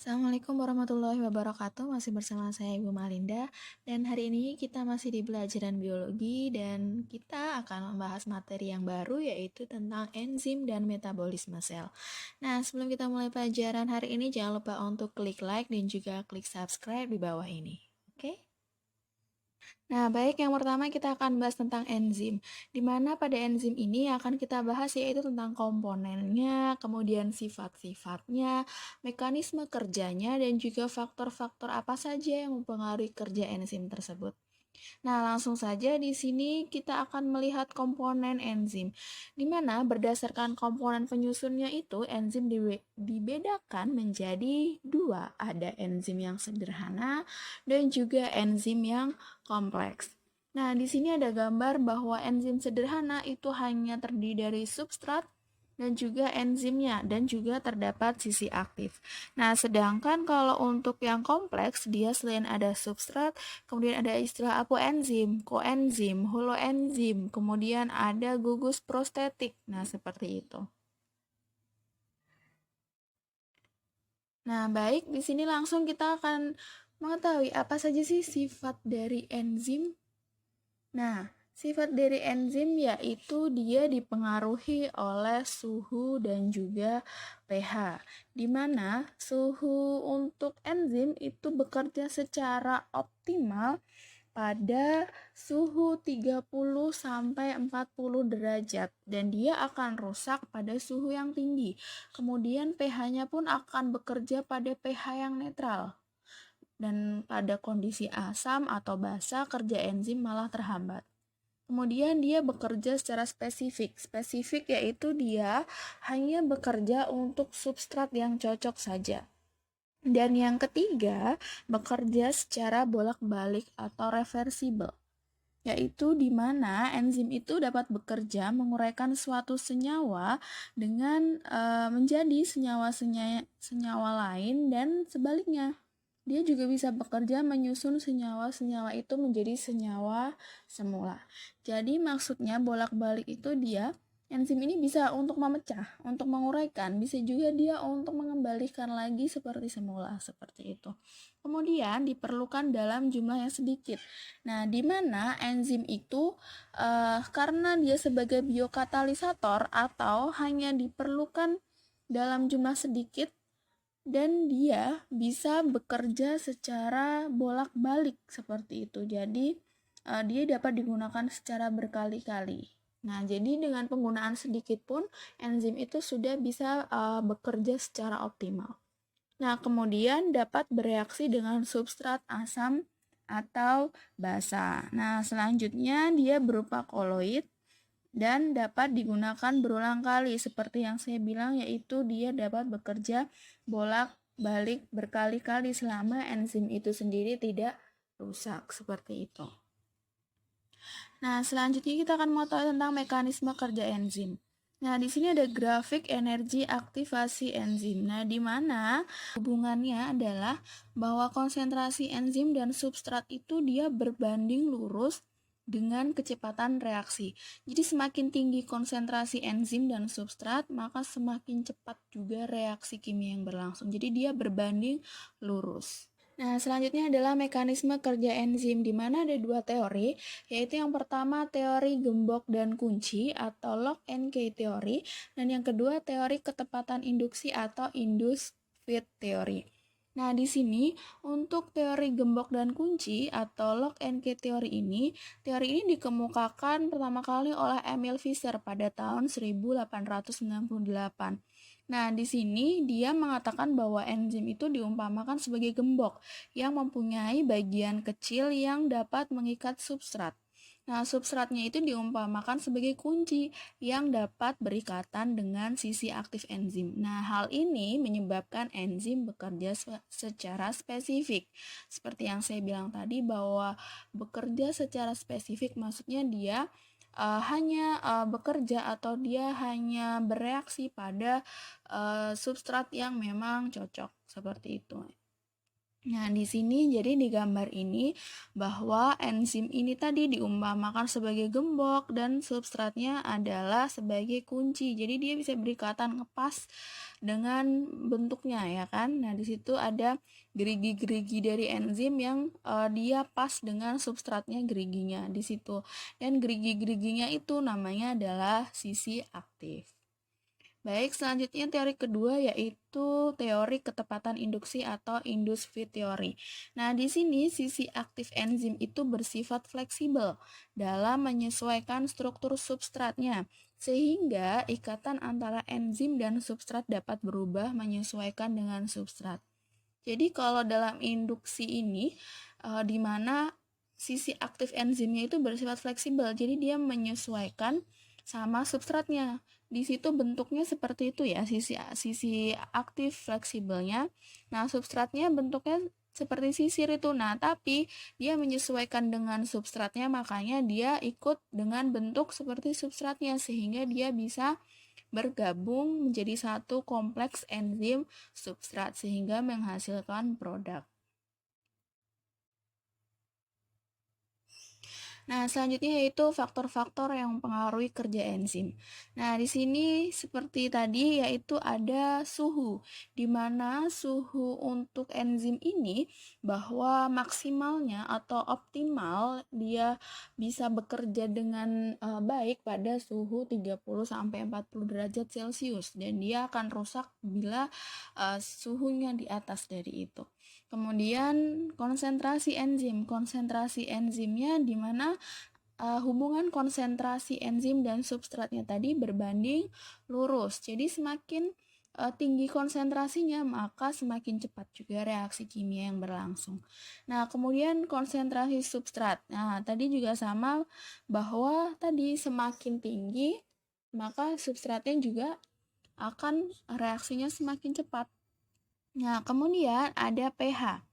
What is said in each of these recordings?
Assalamualaikum warahmatullahi wabarakatuh. Masih bersama saya Ibu Malinda. Dan hari ini kita masih di pelajaran biologi dan kita akan membahas materi yang baru yaitu tentang enzim dan metabolisme sel. Nah, sebelum kita mulai pelajaran hari ini jangan lupa untuk klik like dan juga klik subscribe di bawah ini. Oke? Nah, baik, yang pertama kita akan bahas tentang enzim. Di mana pada enzim ini akan kita bahas yaitu tentang komponennya, kemudian sifat-sifatnya, mekanisme kerjanya, dan juga faktor-faktor apa saja yang mempengaruhi kerja enzim tersebut. Nah, langsung saja di sini kita akan melihat komponen enzim, di mana berdasarkan komponen penyusunnya itu enzim dibedakan menjadi dua, ada enzim yang sederhana dan juga enzim yang kompleks. Nah, di sini ada gambar bahwa enzim sederhana itu hanya terdiri dari substrat dan juga enzimnya dan juga terdapat sisi aktif. Nah, sedangkan kalau untuk yang kompleks dia selain ada substrat, kemudian ada istilah apoenzim, koenzim, holoenzim, kemudian ada gugus prostetik. Nah, seperti itu. Nah, baik, di sini langsung kita akan mengetahui apa saja sih sifat dari enzim. Nah, sifat dari enzim yaitu dia dipengaruhi oleh suhu dan juga pH, di mana suhu untuk enzim itu bekerja secara optimal pada suhu 30 sampai 40 derajat dan dia akan rusak pada suhu yang tinggi. Kemudian pH-nya pun akan bekerja pada pH yang netral. Dan pada kondisi asam atau basa kerja enzim malah terhambat. Kemudian dia bekerja secara spesifik. Spesifik yaitu dia hanya bekerja untuk substrat yang cocok saja. Dan yang ketiga, bekerja secara bolak-balik atau reversibel, yaitu di mana enzim itu dapat bekerja menguraikan suatu senyawa dengan menjadi senyawa lain dan sebaliknya. Dia juga bisa bekerja menyusun senyawa-senyawa itu menjadi senyawa semula. Jadi maksudnya bolak-balik itu dia enzim ini bisa untuk memecah, untuk menguraikan, bisa juga dia untuk mengembalikan lagi seperti semula, seperti itu. Kemudian diperlukan dalam jumlah yang sedikit. Nah, di mana enzim itu karena dia sebagai biokatalisator atau hanya diperlukan dalam jumlah sedikit dan dia bisa bekerja secara bolak-balik seperti itu. Jadi dia dapat digunakan secara berkali-kali. Nah, jadi dengan penggunaan sedikit pun enzim itu sudah bisa bekerja secara optimal. Nah, kemudian dapat bereaksi dengan substrat asam atau basa. Nah, selanjutnya dia berupa koloid dan dapat digunakan berulang kali seperti yang saya bilang, yaitu dia dapat bekerja bolak-balik berkali-kali selama enzim itu sendiri tidak rusak, seperti itu. Nah, selanjutnya kita akan mengetahui tentang mekanisme kerja enzim. Nah, di sini ada grafik energi aktivasi enzim. Nah, di mana hubungannya adalah bahwa konsentrasi enzim dan substrat itu dia berbanding lurus dengan kecepatan reaksi. Jadi semakin tinggi konsentrasi enzim dan substrat, maka semakin cepat juga reaksi kimia yang berlangsung. Jadi dia berbanding lurus. Nah, selanjutnya adalah mekanisme kerja enzim, di mana ada dua teori, yaitu yang pertama teori gembok dan kunci atau lock and key teori, dan yang kedua teori ketepatan induksi atau induced feed teori. Nah, di sini untuk teori gembok dan kunci atau lock and key teori ini dikemukakan pertama kali oleh Emil Fischer pada tahun 1898. Nah, di sini dia mengatakan bahwa enzim itu diumpamakan sebagai gembok yang mempunyai bagian kecil yang dapat mengikat substrat. Nah, substratnya itu diumpamakan sebagai kunci yang dapat berikatan dengan sisi aktif enzim. Nah, hal ini menyebabkan enzim bekerja secara spesifik. Seperti yang saya bilang tadi bahwa bekerja secara spesifik maksudnya dia hanya bekerja atau dia hanya bereaksi pada substrat yang memang cocok, seperti itu. Nah, di sini jadi di gambar ini bahwa enzim ini tadi diumpamakan sebagai gembok dan substratnya adalah sebagai kunci. Jadi dia bisa berikatan ngepas dengan bentuknya ya kan. Nah, di situ ada gerigi-gerigi dari enzim yang dia pas dengan substratnya geriginya di situ. Dan gerigi-geriginya itu namanya adalah sisi aktif. Baik, selanjutnya teori kedua yaitu teori ketepatan induksi atau induced feed theory. Nah, di sini sisi aktif enzim itu bersifat fleksibel dalam menyesuaikan struktur substratnya, sehingga ikatan antara enzim dan substrat dapat berubah menyesuaikan dengan substrat. Jadi kalau dalam induksi ini, di mana sisi aktif enzimnya itu bersifat fleksibel, jadi dia menyesuaikan sama substratnya. Di situ bentuknya seperti itu ya, sisi aktif fleksibelnya. Nah, substratnya bentuknya seperti sisir itu. Nah, tapi dia menyesuaikan dengan substratnya, makanya dia ikut dengan bentuk seperti substratnya sehingga dia bisa bergabung menjadi satu kompleks enzim substrat sehingga menghasilkan produk. Nah, selanjutnya yaitu faktor-faktor yang mempengaruhi kerja enzim. Nah, di sini seperti tadi yaitu ada suhu, di mana suhu untuk enzim ini bahwa maksimalnya atau optimal dia bisa bekerja dengan baik pada suhu 30 sampai 40 derajat Celcius dan dia akan rusak bila suhunya di atas dari itu. Kemudian konsentrasi enzimnya di mana hubungan konsentrasi enzim dan substratnya tadi berbanding lurus. Jadi semakin tinggi konsentrasinya maka semakin cepat juga reaksi kimia yang berlangsung. Nah, kemudian konsentrasi substrat. Nah, tadi juga sama bahwa tadi semakin tinggi maka substratnya juga akan reaksinya semakin cepat. Nah, kemudian ada pH.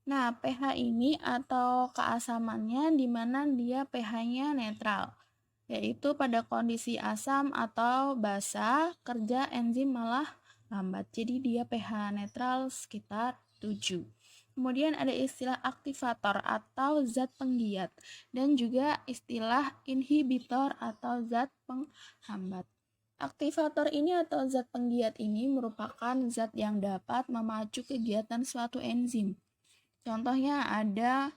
Nah, pH ini atau keasamannya di mana dia pH-nya netral, yaitu pada kondisi asam atau basa, kerja enzim malah lambat. Jadi dia pH netral sekitar 7. Kemudian ada istilah aktivator atau zat penggiat dan juga istilah inhibitor atau zat penghambat. Aktivator ini atau zat penggiat ini merupakan zat yang dapat memacu kegiatan suatu enzim. Contohnya ada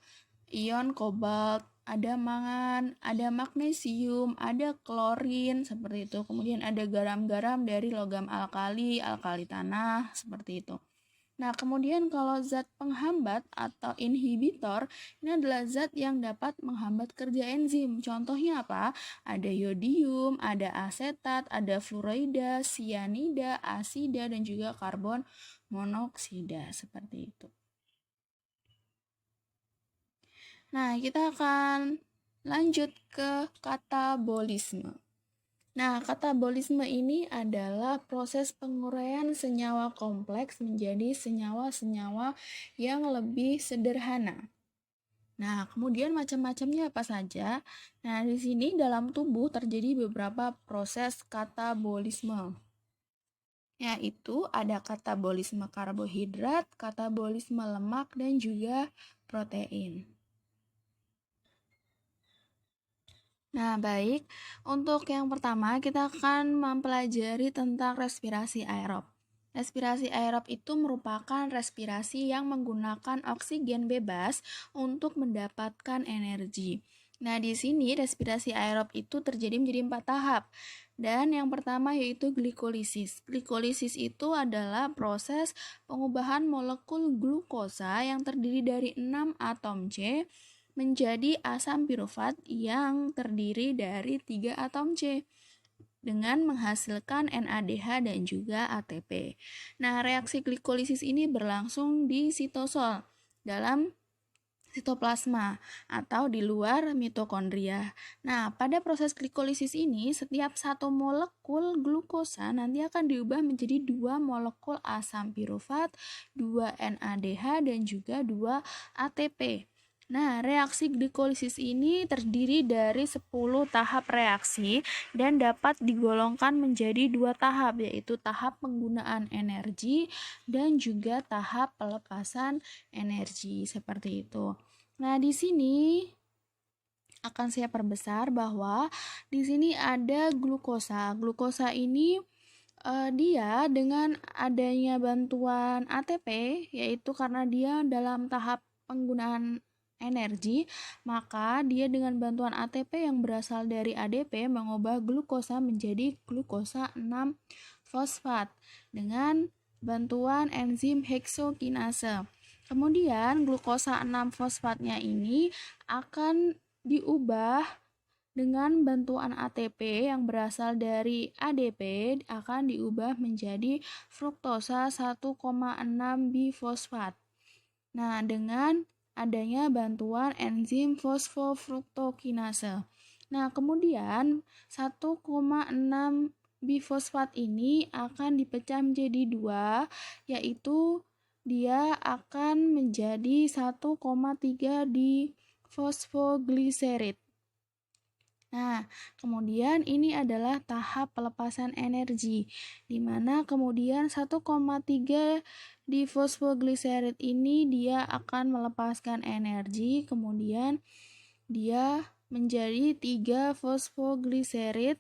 ion kobalt, ada mangan, ada magnesium, ada klorin, seperti itu. Kemudian ada garam-garam dari logam alkali, alkali tanah, seperti itu. Nah, kemudian kalau zat penghambat atau inhibitor, ini adalah zat yang dapat menghambat kerja enzim. Contohnya apa? Ada yodium, ada asetat, ada fluorida, sianida, asida, dan juga karbon monoksida, seperti itu. Nah, kita akan lanjut ke katabolisme. Nah, katabolisme ini adalah proses penguraian senyawa kompleks menjadi senyawa-senyawa yang lebih sederhana. Nah, kemudian macam-macamnya apa saja? Nah, di sini dalam tubuh terjadi beberapa proses katabolisme. Yaitu ada katabolisme karbohidrat, katabolisme lemak, dan juga protein. Nah, baik. Untuk yang pertama, kita akan mempelajari tentang respirasi aerob. Respirasi aerob itu merupakan respirasi yang menggunakan oksigen bebas untuk mendapatkan energi. Nah, di sini respirasi aerob itu terjadi menjadi 4 tahap. Dan yang pertama yaitu glikolisis. Glikolisis itu adalah proses pengubahan molekul glukosa yang terdiri dari 6 atom C menjadi asam pirufat yang terdiri dari 3 atom C dengan menghasilkan NADH dan juga ATP. Nah, reaksi glikolisis ini berlangsung di sitosol dalam sitoplasma atau di luar mitokondria. Nah, pada proses glikolisis ini, setiap satu molekul glukosa nanti akan diubah menjadi 2 molekul asam pirufat, 2 NADH, dan juga 2 ATP. Nah, reaksi glikolisis ini terdiri dari 10 tahap reaksi dan dapat digolongkan menjadi 2 tahap, yaitu tahap penggunaan energi dan juga tahap pelepasan energi, seperti itu. Nah, di sini akan saya perbesar bahwa di sini ada glukosa. Glukosa ini dia dengan adanya bantuan ATP, yaitu karena dia dalam tahap penggunaan energi, maka dia dengan bantuan ATP yang berasal dari ADP mengubah glukosa menjadi glukosa 6-fosfat dengan bantuan enzim heksokinase. Kemudian glukosa 6-fosfatnya ini akan diubah dengan bantuan ATP yang berasal dari ADP akan diubah menjadi fruktosa 1,6 bifosfat. Nah, dengan adanya bantuan enzim fosfofruktokinase. Nah, kemudian 1,6 bifosfat ini akan dipecah menjadi 2, yaitu dia akan menjadi 1,3 di fosfogliserid. Nah, kemudian ini adalah tahap pelepasan energi, di mana kemudian 1,3 di fosfogliserid ini dia akan melepaskan energi, kemudian dia menjadi 3 fosfogliserid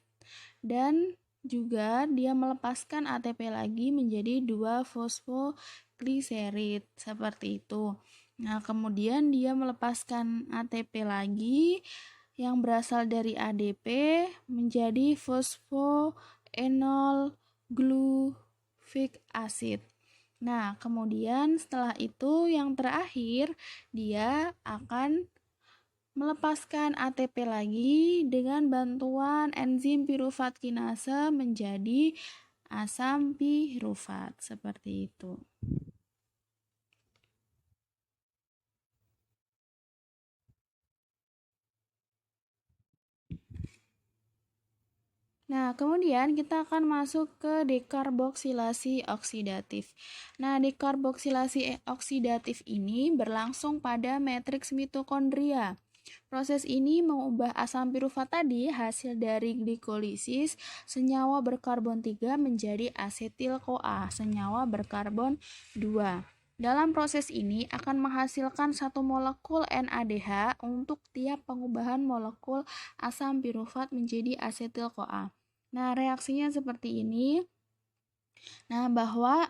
dan juga dia melepaskan ATP lagi menjadi 2 fosfogliserid, seperti itu. Nah, kemudian dia melepaskan ATP lagi yang berasal dari ADP menjadi fosfoenol gluvic acid. Nah, kemudian setelah itu yang terakhir dia akan melepaskan ATP lagi dengan bantuan enzim pirufat kinase menjadi asam pirufat, seperti itu. Nah, kemudian kita akan masuk ke dekarboksilasi oksidatif. Nah, dekarboksilasi oksidatif ini berlangsung pada matriks mitokondria. Proses ini mengubah asam pirufat tadi hasil dari glikolisis senyawa berkarbon 3 menjadi asetil-CoA, senyawa berkarbon 2. Dalam proses ini akan menghasilkan satu molekul NADH untuk tiap pengubahan molekul asam pirufat menjadi asetil-CoA. Nah, reaksinya seperti ini. Nah, bahwa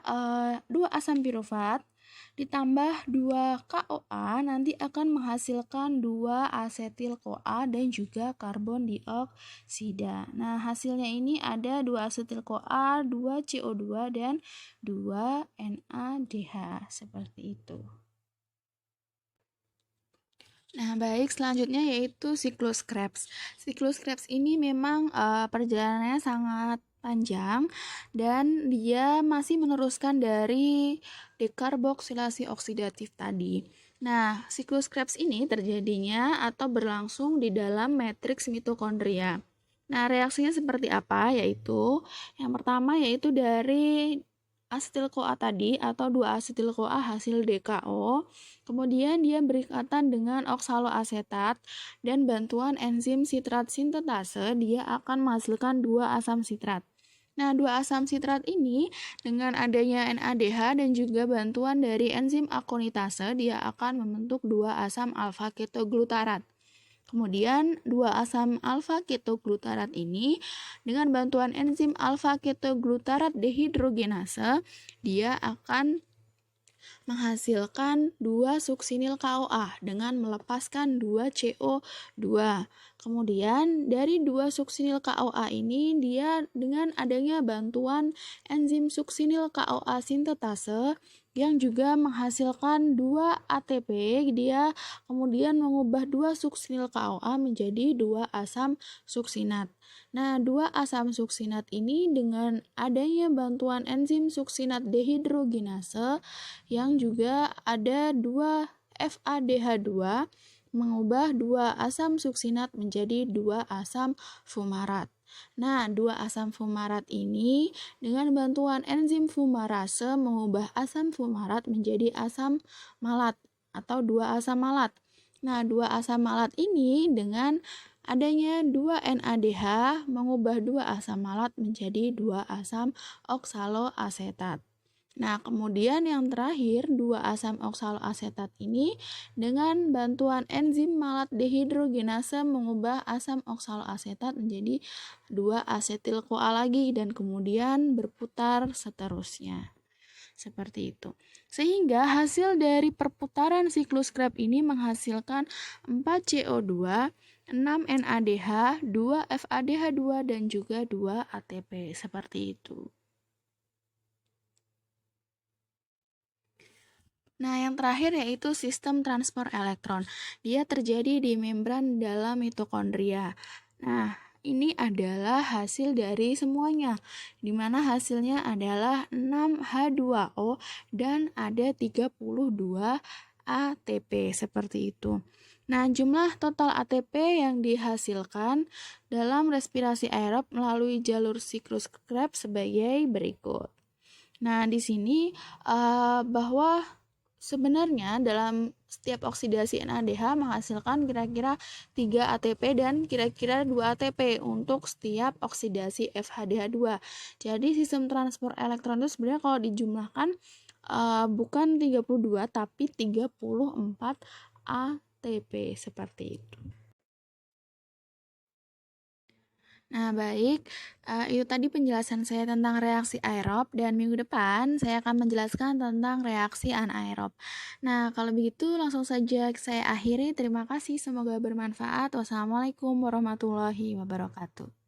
2 asam pirufat ditambah 2 KOA nanti akan menghasilkan 2 asetil CoA dan juga karbon dioksida. Nah, hasilnya ini ada 2 asetil CoA, 2 CO2 dan 2 NADH, seperti itu. Nah, baik, selanjutnya yaitu siklus Krebs. Siklus Krebs ini memang perjalanannya sangat panjang dan dia masih meneruskan dari dekarboksilasi oksidatif tadi. Nah, siklus Krebs ini terjadinya atau berlangsung di dalam matriks mitokondria. Nah, reaksinya seperti apa? Yaitu yang pertama yaitu dari asetil CoA tadi atau 2 asetil CoA hasil DKO. Kemudian dia berikatan dengan oksaloasetat dan bantuan enzim sitrat sintetase dia akan menghasilkan 2 asam sitrat. Nah, 2 asam sitrat ini dengan adanya NADH dan juga bantuan dari enzim akonitase dia akan membentuk 2 asam alfa ketoglutarat. Kemudian 2 asam alfa ketoglutarat ini dengan bantuan enzim alfa ketoglutarat dehidrogenase dia akan menghasilkan 2 suksinil KOA dengan melepaskan 2 CO2. Kemudian dari 2 suksinil KOA ini dia dengan adanya bantuan enzim suksinil KOA sintetase yang juga menghasilkan 2 ATP, dia kemudian mengubah 2 suksinil KOA menjadi 2 asam suksinat. Nah, 2 asam suksinat ini dengan adanya bantuan enzim suksinat dehidrogenase yang juga ada 2 FADH2 mengubah 2 asam suksinat menjadi 2 asam fumarat. Nah, 2 asam fumarat ini dengan bantuan enzim fumarase mengubah asam fumarat menjadi asam malat atau 2 asam malat. Nah, dua asam malat ini dengan adanya 2 NADH mengubah 2 asam malat menjadi 2 asam oksaloasetat. Nah, kemudian yang terakhir, 2 asam oksaloasetat ini dengan bantuan enzim malat dehidrogenase mengubah asam oksaloasetat menjadi 2 asetil CoA lagi dan kemudian berputar seterusnya. Seperti itu. Sehingga hasil dari perputaran siklus Krebs ini menghasilkan 4 CO2, 6 NADH, 2 FADH2 dan juga 2 ATP. Seperti itu. Nah, yang terakhir yaitu sistem transport elektron. Dia terjadi di membran dalam mitokondria. Nah, ini adalah hasil dari semuanya, di mana hasilnya adalah 6H2O dan ada 32 ATP, seperti itu. Nah, jumlah total ATP yang dihasilkan dalam respirasi aerob melalui jalur siklus Krebs sebagai berikut. Nah, di sini bahwa sebenarnya dalam setiap oksidasi NADH menghasilkan kira-kira 3 ATP dan kira-kira 2 ATP untuk setiap oksidasi FHDH2. Jadi sistem transport elektron itu sebenarnya kalau dijumlahkan bukan 32 tapi 34 ATP seperti itu. Nah, baik, itu tadi penjelasan saya tentang reaksi aerob dan minggu depan saya akan menjelaskan tentang reaksi anaerob. Nah, kalau begitu langsung saja saya akhiri. Terima kasih, semoga bermanfaat. Wassalamualaikum warahmatullahi wabarakatuh.